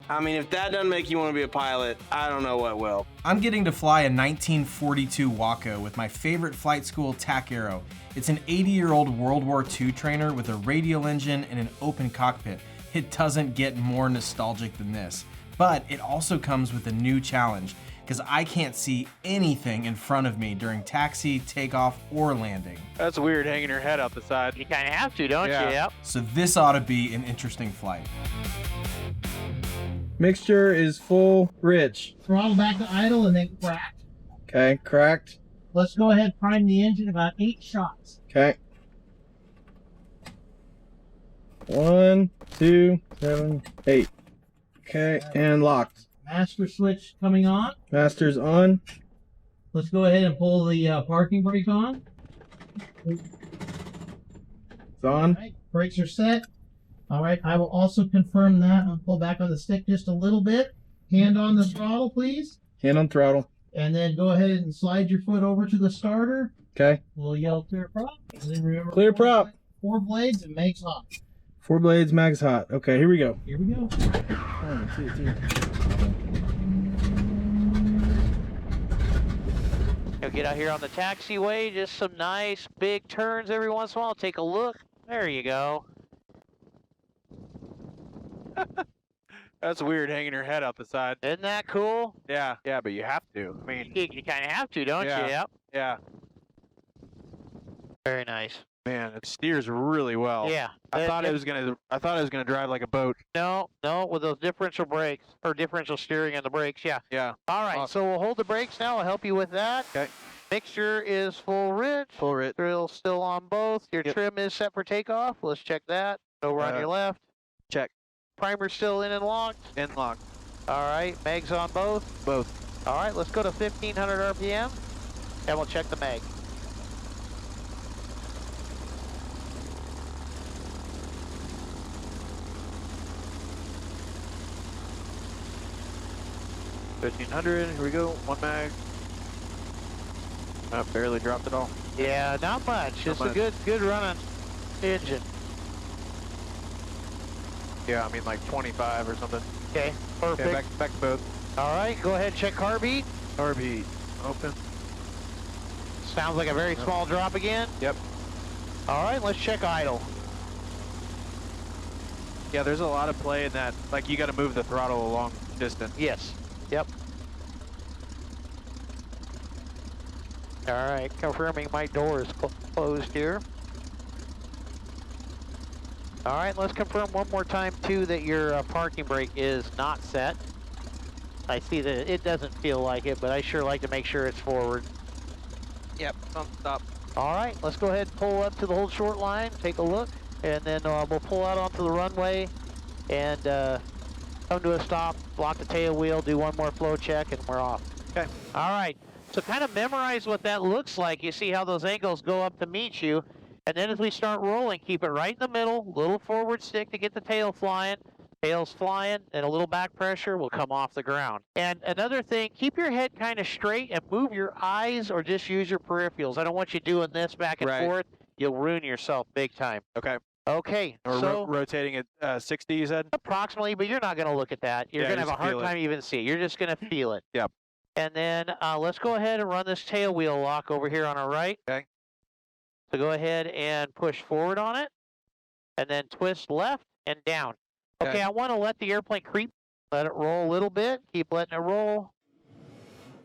I mean, if that doesn't make you want to be a pilot, I don't know what will. I'm getting to fly a 1942 Waco with my favorite flight school, TAC Aero. It's an 80-year-old World War II trainer with a radial engine and an open cockpit. It doesn't get more nostalgic than this. But it also comes with a new challenge, because I can't see anything in front of me during taxi, takeoff, or landing. That's weird, hanging your head out the side. You kind of have to, don't you? Yep. So this ought to be an interesting flight. Mixture is full rich. Throttle back to idle and then crack. Okay, cracked. Let's go ahead and prime the engine about 8 shots. Okay. 1, 2, 7, 8. Okay, and locked. Master switch coming on. Master's on. Let's go ahead and pull the parking brake on. It's on. All right, brakes are set. All right, I will also confirm that. I'll pull back on the stick just a little bit. Hand on the throttle, please. Hand on throttle. And then go ahead and slide your foot over to the starter. Okay. We'll yell clear prop. And then remember, Clear prop. 4 blades and makes hot. 4 blades, max hot. Okay, here we go. Here we go. 1, 2, 3. You'll get out here on the taxiway, just some nice big turns every once in a while. Take a look. There you go. That's weird, hanging your head out the side. Isn't that cool? Yeah, but you have to. I mean, You kind of have to, don't Yeah. you? Yep. yeah. Very nice. Man, it steers really well. Yeah. I thought it was gonna drive like a boat. No, with those differential brakes, or differential steering on the brakes, yeah. Yeah. All right, Awesome. so we'll hold the brakes now. I'll help you with that. Okay. Mixture is full rich. Full rich. Drill still on both. Your Yep. trim is set for takeoff. Let's check that. Over on your left. Check. Primer's still in and locked. In lock. All right, mags on both. Both. All right, let's go to 1500 RPM, and we'll check the mag. $1,500. Here we go. 1 mag. Barely dropped it all. Yeah, not much. Not It's much. a good running engine. Yeah, I mean like 25 or something. Okay, perfect. Okay, back to both. All right, go ahead, check carb heat. Carb heat. Open. Sounds like a very small drop again. Yep. All right, let's check idle. Yeah, there's a lot of play in that. Like, you got to move the throttle a long distance. Yes. Yep. All right, confirming my door is closed here. All right, let's confirm one more time, too, that your parking brake is not set. I see that it doesn't feel like it, but I sure like to make sure it's forward. Yep, on stop. All right, let's go ahead and pull up to the hold short line, take a look, and then we'll pull out onto the runway and come to a stop, lock the tail wheel, do one more flow check, and we're off. Okay. All right, so kind of memorize what that looks like. You see how those angles go up to meet you, and then as we start rolling, keep it right in the middle, little forward stick to get the tail flying. Tail's flying, and a little back pressure will come off the ground. And another thing, keep your head kind of straight and move your eyes or just use your peripherals. I don't want you doing this back and forth. You'll ruin yourself big time. Okay. Okay, Or so rotating at 60, you said? approximately, but you're not going to look at that. You're Yeah, going to have a just hard feel it. time even seeing. You're just going to feel it. Yep. And then let's go ahead and run this tail wheel lock over here on our right. Okay. So go ahead and push forward on it, and then twist left and down. Okay, I want to let the airplane creep. Let it roll a little bit. Keep letting it roll.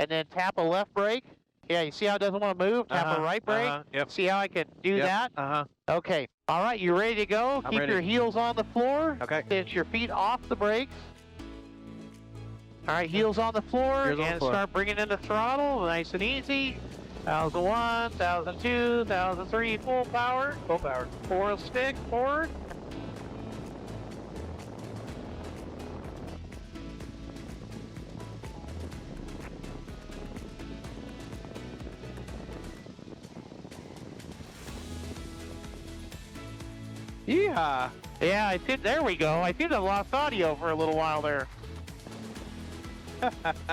And then tap a left brake. Yeah, you see how it doesn't want to move? Tap a right brake. Yep. See how I can do that? Uh-huh. Okay. All right, you ready to go? I'm Keep ready. your heels on the floor. Okay. Get your feet off the brakes. All right, heels on the floor, Heels on the and floor. start bringing in the throttle, nice and easy. 1001, 1002, 1003, full power. Full power. 4 stick, forward. Yeah. Yeah, I think, there we go. I think I lost audio for a little while there.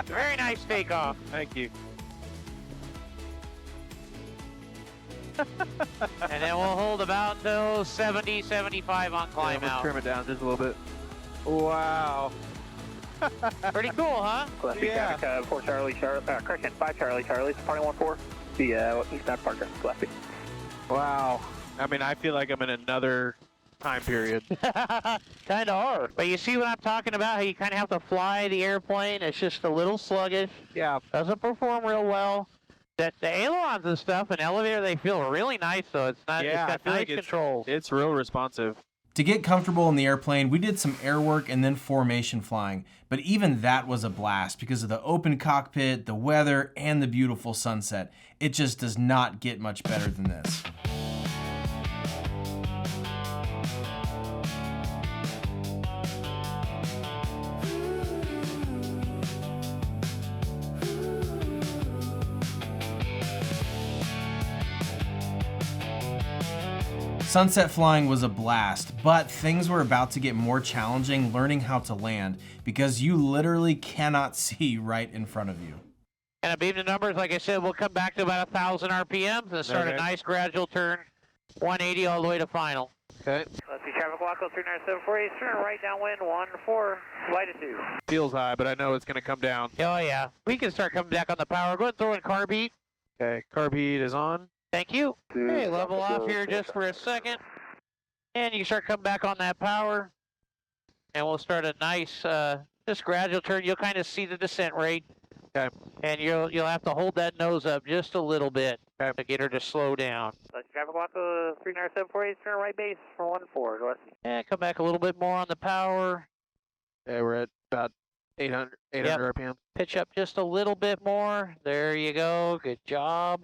Very nice takeoff. Thank you. And then we'll hold about 70, 75 on climb Let's out. trim it down just a little bit. Wow. Pretty cool, huh? Yeah. Traffic, 4 Charlie, correction, 5 Charlie, Charlie, departing 1-4, the eastbound Parker, left. Wow. I mean, I feel like I'm in another time period. Kind of are. But you see what I'm talking about? How you kind of have to fly the airplane. It's just a little sluggish. Yeah. Doesn't perform real well. The ailerons and stuff in elevator, they feel really nice, though. It's not. Yeah, it's I got feel nice like controls. It's real responsive. To get comfortable in the airplane, we did some air work and then formation flying, but even that was a blast because of the open cockpit, the weather, and the beautiful sunset. It just does not get much better than this. Sunset flying was a blast, but things were about to get more challenging learning how to land because you literally cannot see right in front of you. And I beam the numbers, like I said, we'll come back to about 1,000 RPMs and start a nice gradual turn, 180 all the way to final. Okay. Let's see, traffic Waco 39748, turn right downwind, 1-4, light at 2. Feels high, but I know it's going to come down. Oh, yeah. We can start coming back on the power. Go ahead and throw in carb heat. Okay, carb heat is on. Thank you. Okay, level off here just for a second. And you can start coming back on that power. And we'll start a nice, just gradual turn. You'll kind of see the descent rate. Okay. And you'll have to hold that nose up just a little bit to get her to slow down. Let's see, traffic Waco 39748, turn right base for 1-4, go ahead. And come back a little bit more on the power. Okay, we're at about 800 RPM. Pitch up just a little bit more. There you go. Good job.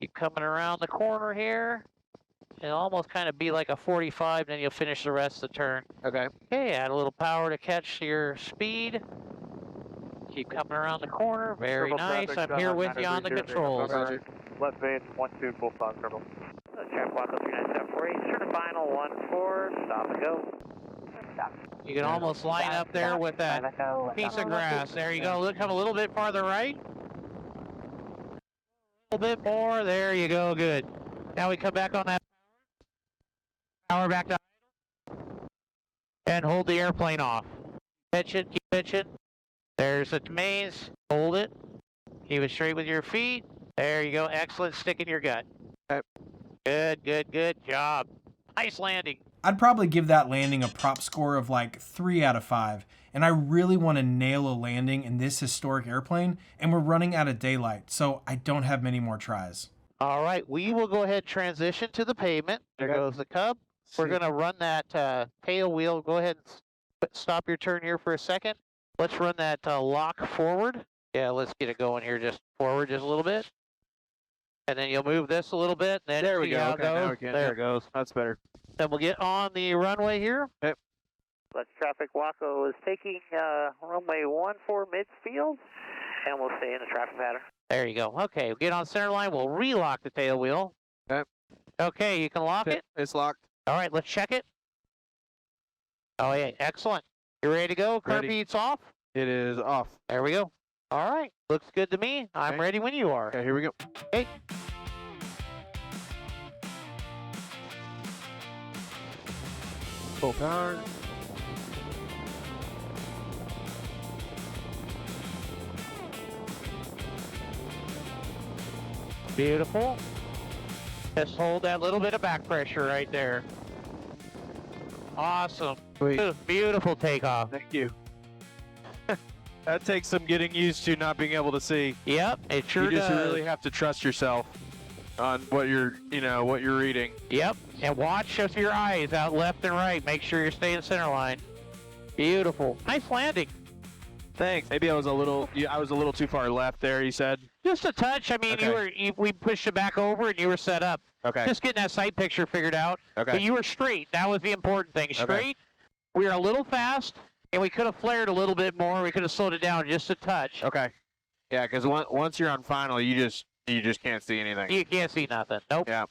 Keep coming around the corner here. It'll almost kind of be like a 45, then you'll finish the rest of the turn. Okay. Okay, add a little power to catch your speed. Keep coming around the corner. Very nice. I'm here with you on the controls. Left base, 1-2, full stop, circle. Traffic Waco 39748, turn to final, 1-4, stop and go. Stop. You can almost line up there with that piece of grass. There you go. Look, come a little bit farther right. A little bit more. There you go. Good. Now we come back on that power back to idle and hold the airplane off. Pitch it, keep pitching. There's the mains. Hold it. Keep it straight with your feet. There you go. Excellent. Stick in your gut. Good, good, good job. Nice landing. I'd probably give that landing a prop score of like 3 out of 5. And I really want to nail a landing in this historic airplane, and we're running out of daylight, so I don't have many more tries. All right, we will go ahead and transition to the pavement. There goes the Cub. We're going to run that tail wheel. Go ahead and stop your turn here for a second. Let's run that lock forward. Yeah, let's get it going here just forward just a little bit. And then you'll move this a little bit. And then There we go. How Okay, it goes. now we can. There it goes. That's better. Then we'll get on the runway here. Okay. Let's traffic Waco is taking runway 14 midfield, and we'll stay in the traffic pattern. There you go. Okay, we'll get on center line. We'll relock the tail wheel. Okay. Okay, you can lock it. It's locked. All right, let's check it. Oh, yeah, excellent. You ready to go? Curb Ready. beats off. It is off. There we go. All right, looks good to me. I'm Okay. ready when you are. Okay, here we go. Okay. Full power. Beautiful. Just hold that little bit of back pressure right there. Awesome. Sweet. Beautiful takeoff. Thank you. That takes some getting used to not being able to see. Yep, it sure You just does. really have to trust yourself on what you're, what you're reading. Yep, and watch with your eyes out left and right. Make sure you're staying center line. Beautiful. Nice landing. Thanks. Maybe I was a little too far left there, you said? Just a touch. I mean, Okay. we pushed it back over and you were set up. Okay. Just getting that sight picture figured out. Okay. But you were straight. That was the important thing. Straight. We were a little fast, and we could have flared a little bit more. We could have slowed it down just a touch. Okay. Yeah, because once you're on final, you just can't see anything. You can't see nothing. Nope. Yeah.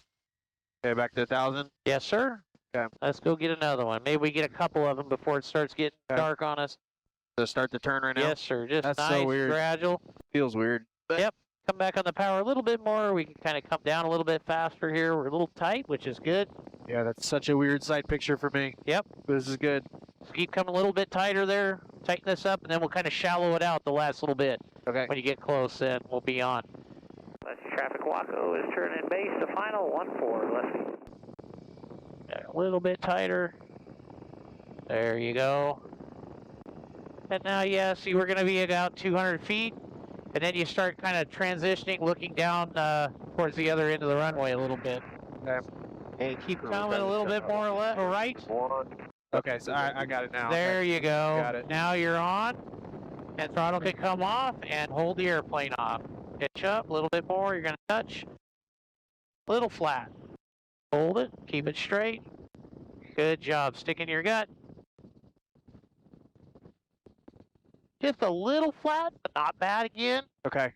Okay, back to 1,000. Yes, sir. Okay. Let's go get another one. Maybe we get a couple of them before it starts getting Okay. dark on us. So start the turn right now. Yes, sir. Just That's nice, so weird. gradual. Feels weird. But Yep. Come back on the power a little bit more. We can kind of come down a little bit faster here. We're a little tight, which is good. Yeah, that's such a weird sight picture for me. Yep. This is good. Keep coming a little bit tighter there. Tighten this up, and then we'll kind of shallow it out the last little bit. Okay. When you get close, then we'll be on. That's traffic. Waco is turning base to final 14, Leslie. A little bit tighter. There you go. And now, yeah, see, we're going to be about 200 feet. And then you start kind of transitioning, looking down towards the other end of the runway a little bit. Okay. And keep coming a little bit more left or right. Okay, so I got it now. There you go. Got it. Now you're on. And throttle can come off and hold the airplane off. Pitch up a little bit more. You're going to touch. A little flat. Hold it. Keep it straight. Good job. Stick in your gut. Just a little flat, but not bad again. Okay.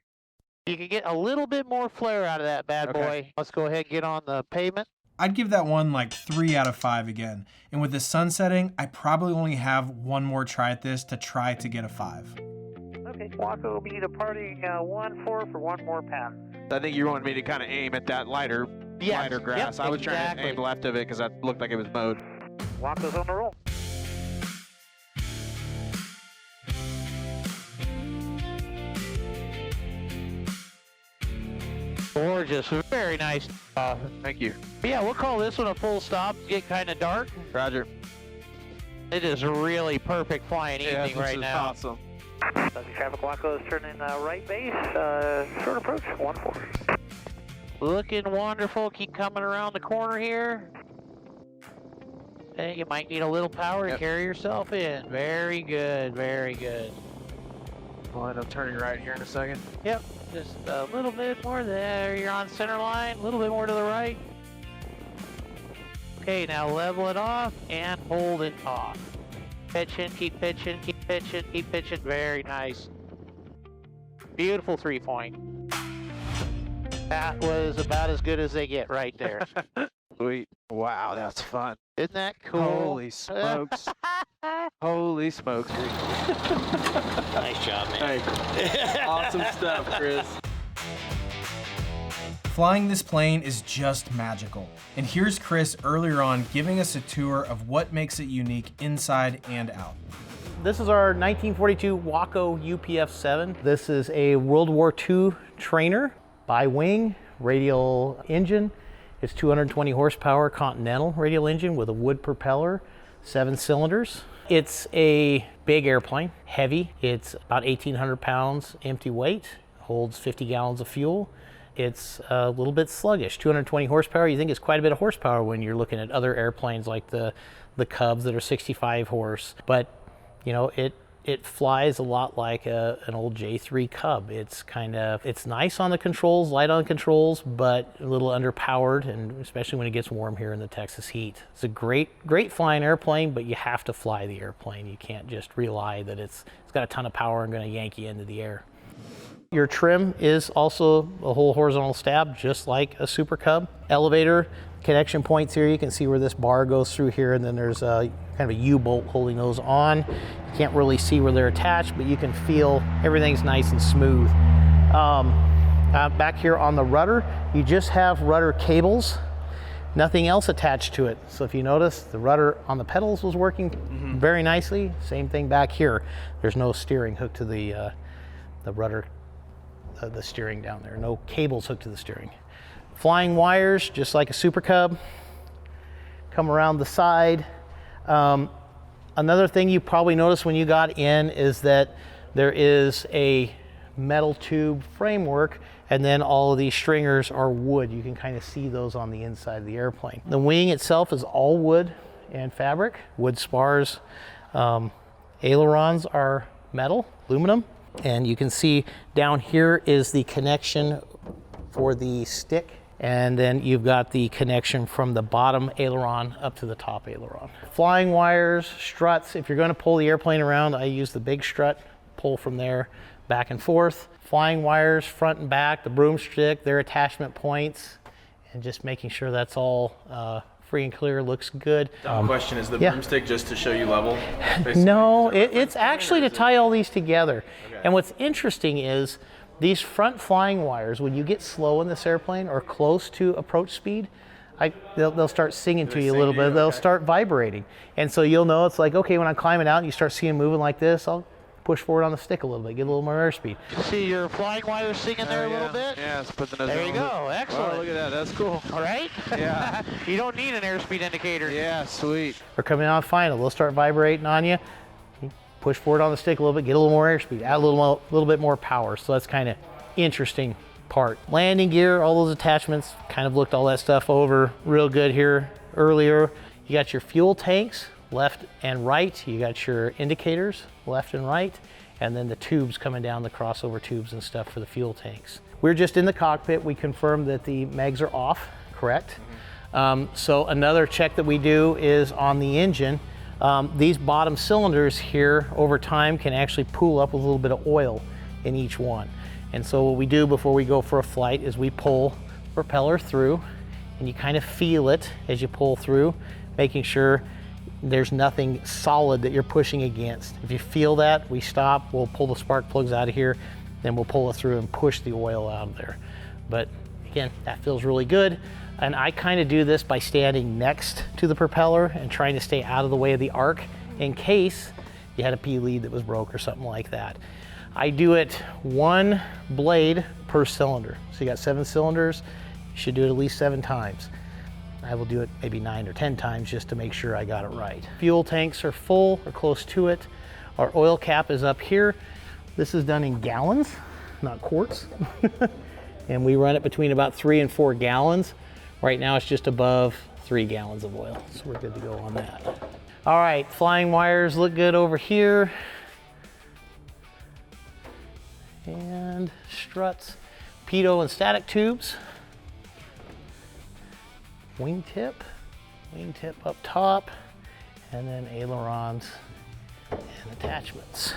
You can get a little bit more flare out of that bad boy. Okay. Let's go ahead and get on the pavement. I'd give that one like 3 out of 5 again. And with the sun setting, I probably only have one more try at this to try to get a 5. Okay, Waco will be departing 1-4 for one more pass. I think you wanted me to kind of aim at that lighter grass. Yep, I was trying exactly. to aim left of it because that looked like it was mowed. Waco's on the roll. Gorgeous. Very nice. Thank you. Yeah, we'll call this one a full stop. Get kind of dark. Roger. It is really perfect flying Yeah, evening this right is now. awesome. Subject traffic. Waco is turning right base. Short approach 1-4. Looking wonderful. Keep coming around the corner here. Hey, you might need a little power to carry yourself in. Very good. Very good. I'll end up turning right here in a second. Yep. Just a little bit more there. You're on center line. A little bit more to the right. Okay, now level it off and hold it off. Pitching, keep pitching, keep pitching, keep pitching. Very nice. Beautiful 3-point. That was about as good as they get right there. Sweet. Wow, that's fun. Isn't that cool? Holy smokes. Holy smokes. Nice job, man. Hey, awesome stuff, Chris. Flying this plane is just magical. And here's Chris earlier on giving us a tour of what makes it unique inside and out. This is our 1942 Waco UPF-7. This is a World War II trainer, bi-wing, radial engine. It's 220 horsepower Continental radial engine with a wood propeller, 7 cylinders. It's a big airplane, heavy. It's about 1,800 pounds empty weight, holds 50 gallons of fuel. It's a little bit sluggish, 220 horsepower. You think it's quite a bit of horsepower when you're looking at other airplanes like the Cubs that are 65 horse. But you know, it flies a lot like an old J3 Cub. It's nice on the controls, light on the controls, but a little underpowered, and especially when it gets warm here in the Texas heat. It's a great flying airplane, but you have to fly the airplane. You can't just rely that it's got a ton of power and going to yank you into the air. Your trim is also a whole horizontal stab, just like a Super Cub. Elevator connection points here. You can see where this bar goes through here, and then there's a kind of a U-bolt holding those on. You can't really see where they're attached, but you can feel everything's nice and smooth. Back here on the rudder, you just have rudder cables, nothing else attached to it. So if you notice, the rudder on the pedals was working very nicely. Same thing back here. There's no steering hooked to the rudder, the steering down there. No cables hooked to the steering. Flying wires, just like a Super Cub, come around the side. Another thing you probably noticed when you got in is that there is a metal tube framework, and then all of these stringers are wood. You can kind of see those on the inside of the airplane. The wing itself is all wood and fabric, wood spars. Ailerons are metal, aluminum. And you can see down here is the connection for the stick, and then you've got the connection from the bottom aileron up to the top aileron. Flying wires, struts. If you're going to pull the airplane around, I use the big strut, pull from there back and forth. Flying wires front and back, the broomstick, their attachment points, and just making sure that's all free and clear, looks good. Question, is the broomstick just to show you level? No, it's actually to tie all these together. Okay. And what's interesting is These front flying wires, when you get slow in this airplane or close to approach speed, they'll start singing to you a little bit. They'll start vibrating. And so you'll know it's like, okay, when I'm climbing out and you start seeing moving like this, I'll push forward on the stick a little bit, get a little more airspeed. See your flying wires singing there a little bit? Yeah, let's put the nose There you on. go, excellent. Oh, look at that, that's cool. All right? Yeah. You don't need an airspeed indicator. Yeah, sweet. We're coming on final. They'll start vibrating on you. You push forward on the stick a little bit, get a little more airspeed, add a little bit more power. So that's kind of interesting part. Landing gear, all those attachments, kind of looked all that stuff over real good here earlier. You got your fuel tanks left and right. You got your indicators left and right. And then the tubes coming down, the crossover tubes and stuff for the fuel tanks. We're just in the cockpit. We confirmed that the mags are off, correct? So another check that we do is on the engine. These bottom cylinders here over time can actually pool up with a little bit of oil in each one. And so what we do before we go for a flight is we pull the propeller through, and you kind of feel it as you pull through, making sure there's nothing solid that you're pushing against. If you feel that, we stop, we'll pull the spark plugs out of here, then we'll pull it through and push the oil out of there. But again, that feels really good. And I kind of do this by standing next to the propeller and trying to stay out of the way of the arc in case you had a P lead that was broke or something like that. I do it one blade per cylinder. So you got 7 cylinders, you should do it at least 7 times. I will do it maybe 9 or 10 times just to make sure I got it right. Fuel tanks are full or close to it. Our oil cap is up here. This is done in gallons, not quarts. And we run it between about 3 and 4 gallons. Right now it's just above 3 gallons of oil, so we're good to go on that. All right, flying wires look good over here. And struts, pitot and static tubes. Wingtip up top, and then ailerons and attachments.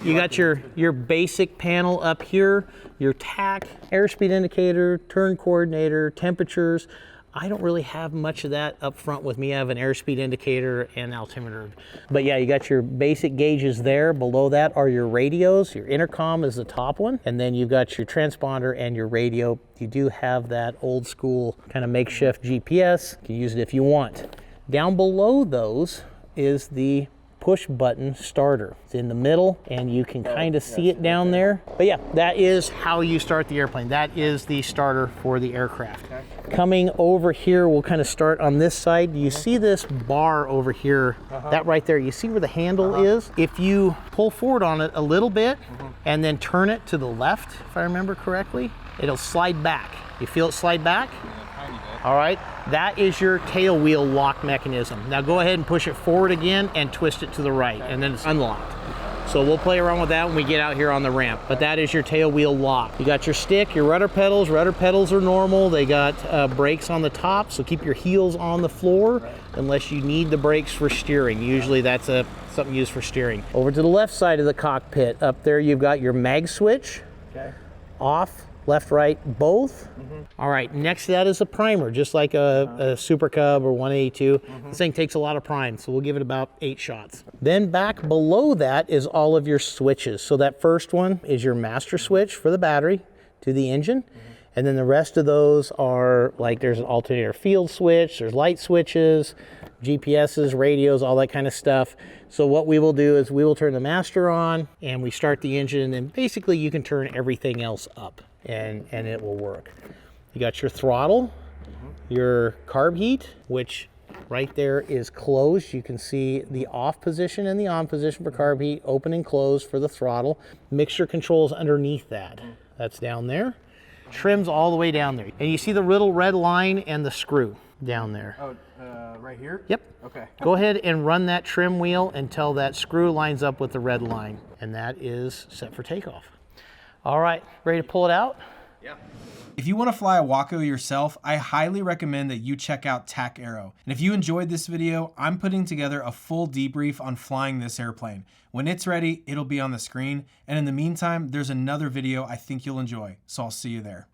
You got your basic panel up here, your TAC, airspeed indicator, turn coordinator, temperatures. I don't really have much of that up front with me. I have an airspeed indicator and altimeter. But yeah, you got your basic gauges there. Below that are your radios. Your intercom is the top one. And then you've got your transponder and your radio. You do have that old school kind of makeshift GPS. You can use it if you want. Down below those is the push button starter. It's in the middle and you can kind of see it down there. But yeah, that is how you start the airplane. That is the starter for the aircraft. Okay. Coming over here, we'll kind of start on this side. You see this bar over here, that right there, you see where the handle is? If you pull forward on it a little bit and then turn it to the left, if I remember correctly, it'll slide back. You feel it slide back? All right, that is your tail wheel lock mechanism. Now go ahead and push it forward again and twist it to the right, and then it's unlocked. So we'll play around with that when we get out here on the ramp, but that is your tail wheel lock. You got your stick, your rudder pedals. Rudder pedals are normal. They got brakes on the top, so keep your heels on the floor unless you need the brakes for steering. Usually that's something used for steering. Over to the left side of the cockpit, up there you've got your mag switch, off, left, right, both. All right, next to that is a primer, just like a Super Cub or 182. This thing takes a lot of prime, so we'll give it about 8 shots. Then back below that is all of your switches. So that first one is your master switch for the battery to the engine. And then the rest of those are like there's an alternator field switch, there's light switches, GPSs, radios, all that kind of stuff. So what we will do is we will turn the master on and we start the engine, and basically you can turn everything else up and it will work. You got your throttle, your carb heat, which right there is closed. You can see the off position and the on position for carb heat, open and closed for the throttle. Mixture controls underneath that. That's down there. Trims all the way down there. And you see the little red line and the screw down there. Oh, right here? Yep. Okay. Go ahead and run that trim wheel until that screw lines up with the red line. And that is set for takeoff. All right, ready to pull it out? Yeah. If you want to fly a Waco yourself, I highly recommend that you check out TAC Aero. And if you enjoyed this video, I'm putting together a full debrief on flying this airplane. When it's ready, it'll be on the screen. And in the meantime, there's another video I think you'll enjoy. So I'll see you there.